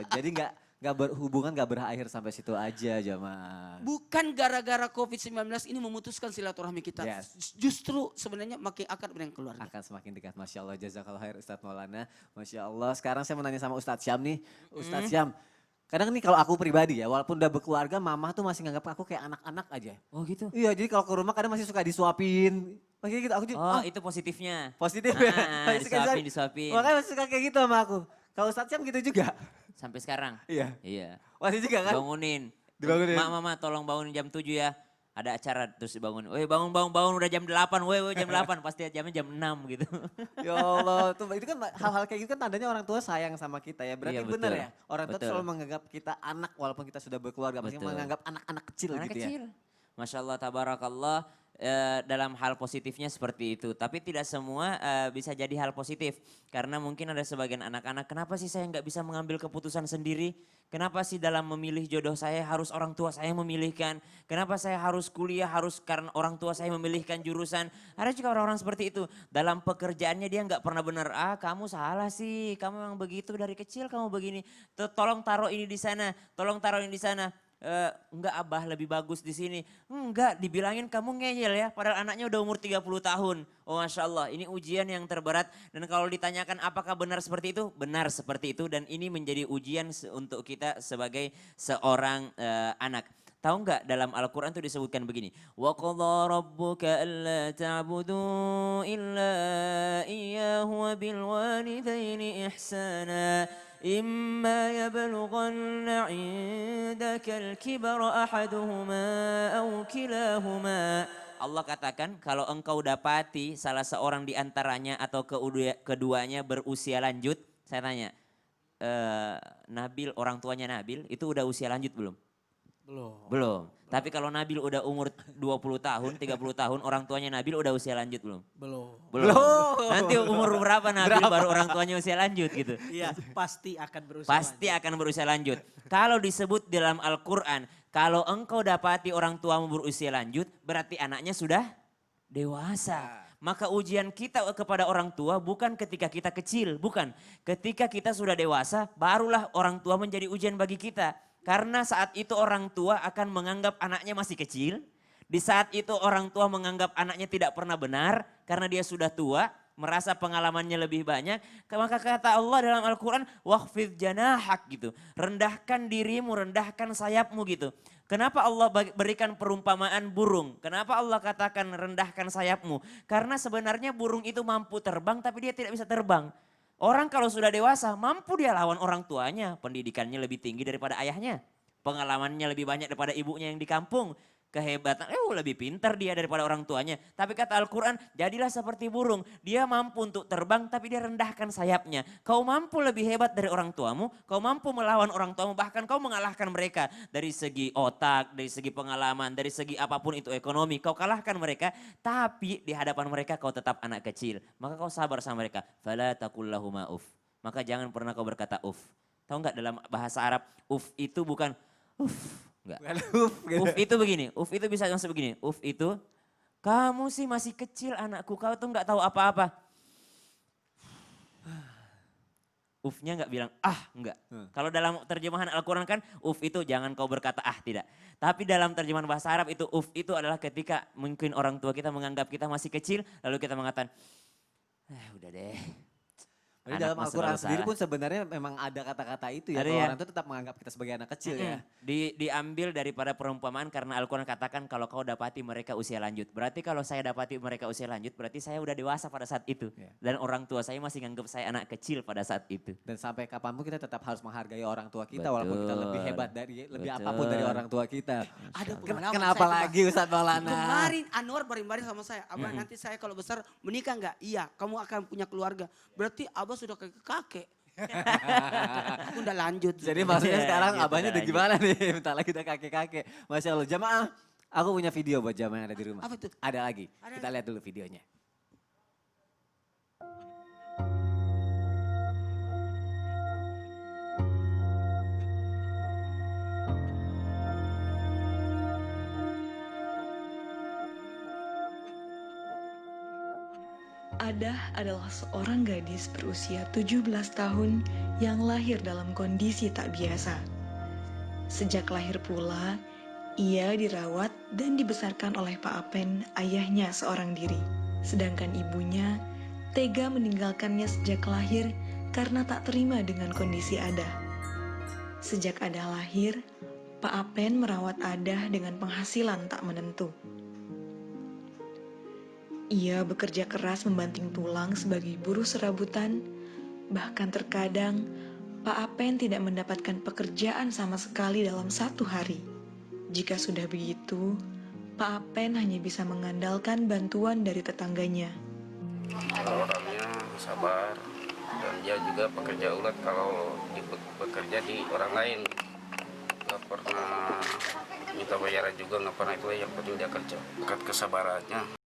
Jadi nggak berhubungan nggak berakhir sampai situ aja jamaah. Bukan gara-gara COVID-19 ini memutuskan silaturahmi kita. Yes. Justru sebenarnya makin akrab dengan keluarga. Akan semakin dekat. Masya Allah, jazakallah khair Ustadz Maulana. Masya Allah, sekarang saya mau nanya sama Ustadz Syam nih. Ustadz Syam, kadang nih kalau aku pribadi ya, walaupun udah berkeluarga, mama tuh masih nganggap aku kayak anak-anak aja. Oh gitu? Iya, jadi kalau ke rumah kadang masih suka disuapin. Masih gitu, aku juga, Oh itu positifnya. positif ya. Masih suka Disuapin. Makanya masih suka kayak gitu sama aku. Kalau Ustadz Syam gitu juga? Sampai sekarang? Iya. Iya. Masih juga kan? Bangunin. Dibangunin. Mama tolong bangunin jam 7 ya. Ada acara terus dibangunin. Weh bangun udah jam 8. Weh jam 8. Pasti jamnya jam 6 gitu. Ya Allah, tuh itu kan hal-hal kayak gitu kan tandanya orang tua sayang sama kita ya. Berarti Iya, benar betul. ya. Orang tua tuh Betul. selalu menganggap kita anak walaupun kita sudah berkeluarga. Maksudnya Betul. menganggap anak-anak kecil Anak gitu ya. kecil. Masya Allah, tabarakallah. Dalam hal positifnya seperti itu. Tapi tidak semua bisa jadi hal positif. Karena mungkin ada sebagian anak-anak, kenapa sih saya nggak bisa mengambil keputusan sendiri? Kenapa sih dalam memilih jodoh saya harus orang tua saya memilihkan? Kenapa saya harus kuliah harus karena orang tua saya memilihkan jurusan? Ada juga orang-orang seperti itu. Dalam pekerjaannya dia nggak pernah benar. Kamu salah sih, kamu memang begitu dari kecil kamu begini. Tolong taruh ini di sana, tolong taruh ini di sana. Enggak abah lebih bagus di sini. Enggak, dibilangin kamu ngeyel ya. Padahal anaknya udah umur 30 tahun. Oh Masya Allah, ini ujian yang terberat. Dan kalau ditanyakan apakah benar seperti itu? Benar seperti itu dan ini menjadi ujian untuk kita sebagai seorang anak. Tahu nggak dalam Al-Quran itu disebutkan begini. Wa qadha rabbuka alla ta'budu illa iyyahu wa bil walidaini ihsana. إما يبلغن عندك الكبر أحدهما أو كلاهما. Allah katakan kalau engkau dapati salah seorang di antaranya atau keduanya berusia lanjut. Saya tanya, Nabil, orang tuanya Nabil itu udah usia lanjut belum? Belum. Tapi kalau Nabil udah umur 20 tahun, 30 tahun, orang tuanya Nabil udah usia lanjut belum? Belum. Nanti umur berapa Nabil baru orang tuanya usia lanjut gitu? Iya, pasti akan berusaha. Pasti akan berusia lanjut. Kalau disebut dalam Al-Quran, kalau engkau dapati orang tuamu berusia lanjut, berarti anaknya sudah dewasa. Maka ujian kita kepada orang tua bukan ketika kita kecil, bukan. Ketika kita sudah dewasa, barulah orang tua menjadi ujian bagi kita. Karena saat itu orang tua akan menganggap anaknya masih kecil. Di saat itu orang tua menganggap anaknya tidak pernah benar karena dia sudah tua, merasa pengalamannya lebih banyak. Maka kata Allah dalam Al-Quran, waqfid janahak gitu. Rendahkan dirimu, rendahkan sayapmu gitu. Kenapa Allah berikan perumpamaan burung? Kenapa Allah katakan rendahkan sayapmu? Karena sebenarnya burung itu mampu terbang tapi dia tidak bisa terbang. Orang kalau sudah dewasa mampu dia lawan orang tuanya. Pendidikannya lebih tinggi daripada ayahnya. Pengalamannya lebih banyak daripada ibunya yang di kampung. Kehebatan, lebih pintar dia daripada orang tuanya. Tapi kata Al-Quran, jadilah seperti burung. Dia mampu untuk terbang tapi dia rendahkan sayapnya. Kau mampu lebih hebat dari orang tuamu. Kau mampu melawan orang tuamu. Bahkan kau mengalahkan mereka. Dari segi otak, dari segi pengalaman, dari segi apapun itu ekonomi. Kau kalahkan mereka. Tapi di hadapan mereka kau tetap anak kecil. Maka kau sabar sama mereka. Fala taqul lahuma uf. Maka jangan pernah kau berkata uf. Tahu nggak dalam bahasa Arab, uf itu bukan uf. Enggak. Gitu. Uf itu begini, uf itu bisa langsung begini. Uf itu, kamu sih masih kecil anakku, kau tuh nggak tahu apa-apa. Ufnya nggak bilang enggak. Kalau dalam terjemahan Al-Quran kan uf itu jangan kau berkata tidak. Tapi dalam terjemahan bahasa Arab itu uf itu adalah ketika mungkin orang tua kita menganggap kita masih kecil lalu kita mengatakan, udah deh. Jadi dalam Al-Quran sendiri pun sebenarnya memang ada kata-kata itu ya. Ada Kalau ya. orang itu tetap menganggap kita sebagai anak kecil ya. Diambil daripada perumpamaan karena Al-Quran katakan kalau kau dapati mereka usia lanjut. Berarti kalau saya dapati mereka usia lanjut berarti saya udah dewasa pada saat itu. Ya. Dan orang tua saya masih nganggap saya anak kecil pada saat itu. Dan sampai kapanpun kita tetap harus menghargai orang tua kita Betul. walaupun kita lebih hebat dari lebih Betul. apapun dari orang tua kita. Ada pengalaman Kenapa saya lagi Ustadz Maulana? Kemarin Anwar bareng-bareng sama saya. Abah nanti saya kalau besar menikah enggak? Iya, kamu akan punya keluarga. Berarti Abah sudah kakek. Aku udah lanjut. Jadi maksudnya Iya, sekarang gitu abahnya udah lanjut. gimana nih? Bentar lagi udah kakek-kakek. Masya Allah. Jamaah, aku punya video buat jamaah yang ada di rumah. Apa tuh? Ada lagi. Ada. Kita lihat dulu videonya. Adah adalah seorang gadis berusia 17 tahun yang lahir dalam kondisi tak biasa. Sejak lahir pula, ia dirawat dan dibesarkan oleh Pak Apen, ayahnya seorang diri. Sedangkan ibunya tega meninggalkannya sejak lahir karena tak terima dengan kondisi Adah. Sejak Adah lahir, Pak Apen merawat Adah dengan penghasilan tak menentu. Ia bekerja keras membanting tulang sebagai buruh serabutan, bahkan terkadang Pak Apen tidak mendapatkan pekerjaan sama sekali dalam satu hari. Jika sudah begitu, Pak Apen hanya bisa mengandalkan bantuan dari tetangganya. Orangnya sabar dan dia juga pekerja ulet kalau bekerja di orang lain. Gak pernah minta bayaran juga, nggak pernah, itu yang penting dia kerja. Dekat kesabarannya.